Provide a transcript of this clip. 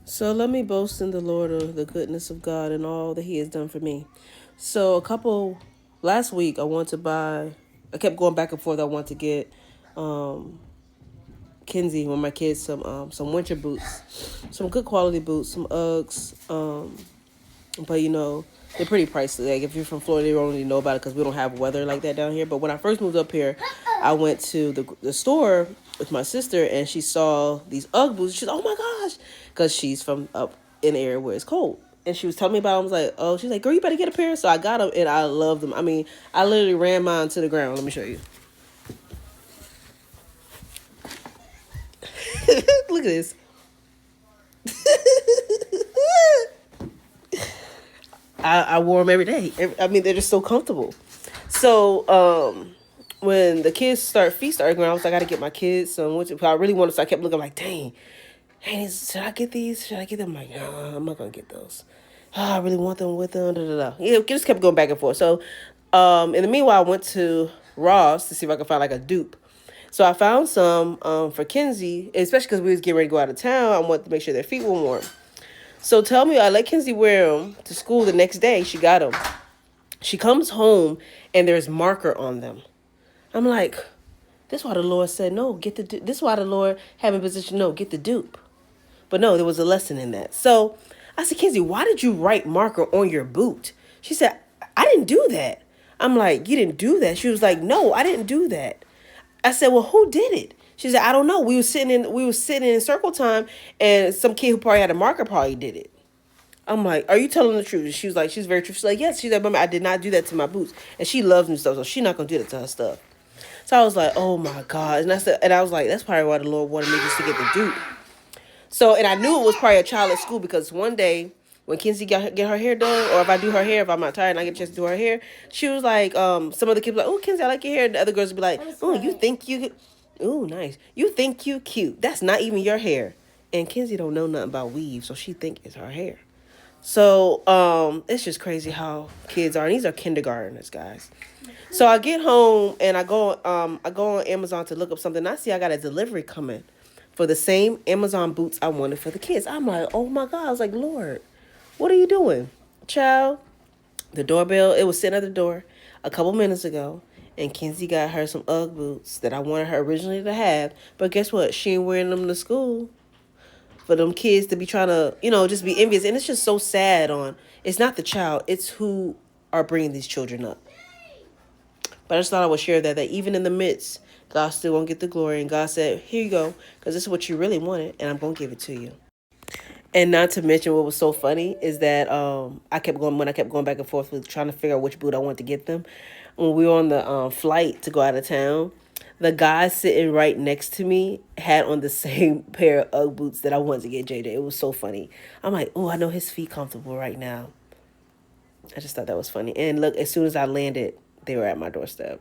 So let me boast in the Lord of the goodness of God and all that He has done for me. So last week I wanted to buy. I kept going back and forth. I want to get um, Kinsey, one of my kids, some winter boots, some good quality boots, some Uggs. But they're pretty pricey. Like if you're from Florida, you don't really know about it because we don't have weather like that down here. But when I first moved up here, I went to the store with my sister and she saw these Ugg boots. She's, oh my gosh, because she's from up in the area where it's cold. And she was telling me about them. I was like, oh, she's like, girl, you better get a pair. So I got them and I love them. I mean, I literally ran mine to the ground. Let me show you. Look at this. I wore them every day. I mean, they're just so comfortable. So, when the kids feast started going, I was like, I gotta get my kids some. Which I really wanted, so I kept looking like, dang, hey, should I get these? Should I get them? I'm like, no, I'm not gonna get those. Oh, I really want them with them. Da, da, da. Yeah, it just kept going back and forth. So, in the meanwhile, I went to Ross to see if I could find like a dupe. So I found some for Kinsey, especially because we was getting ready to go out of town. I wanted to make sure their feet were warm. So tell me, I let Kinsey wear them to school the next day. She got them. She comes home and there's marker on them. I'm like, this is why the Lord said, no, get the dupe. This is why the Lord had me position, no, get the dupe. But no, there was a lesson in that. So I said, Kinsey, why did you write marker on your boot? She said, I didn't do that. I'm like, you didn't do that? She was like, no, I didn't do that. I said, well, who did it? She said, I don't know. We were sitting in circle time and some kid who probably had a marker probably did it. I'm like, are you telling the truth? She was like, she's very truthful. She's like, yes. She's like, Mama, I did not do that to my boots. And she loves new stuff, so she's not gonna do that to her stuff. So I was like, oh my God. And I was like, that's probably why the Lord wanted me just to get the dupe. So, and I knew it was probably a child at school because one day when Kinsey get her hair done, or if I do her hair, if I'm not tired and I get a chance to do her hair, she was like, some of the kids were like, oh, Kinsey, I like your hair. And the other girls would be like, oh, you think you, oh, nice. You think you cute. That's not even your hair. And Kinsey don't know nothing about weave, so she think it's her hair. So, it's just crazy how kids are. And these are kindergartners, guys. So I get home and I go on Amazon to look up something. And I see I got a delivery coming for the same Amazon boots I wanted for the kids. I'm like, oh my God. I was like, Lord, what are you doing? Child, the doorbell, it was sitting at the door a couple minutes ago. And Kinsey got her some Ugg boots that I wanted her originally to have. But guess what? She ain't wearing them to school for them kids to be trying to, just be envious. And it's just so sad it's not the child, it's who are bringing these children up. But I just thought I would share that even in the midst, God still won't get the glory. And God said, here you go, because this is what you really wanted, and I'm going to give it to you. And not to mention what was so funny is that when I kept going back and forth with trying to figure out which boot I wanted to get them. When we were on the flight to go out of town, the guy sitting right next to me had on the same pair of Ugg boots that I wanted to get JJ. It was so funny. I'm like, oh, I know his feet comfortable right now. I just thought that was funny. And look, as soon as I landed, they were at my doorstep.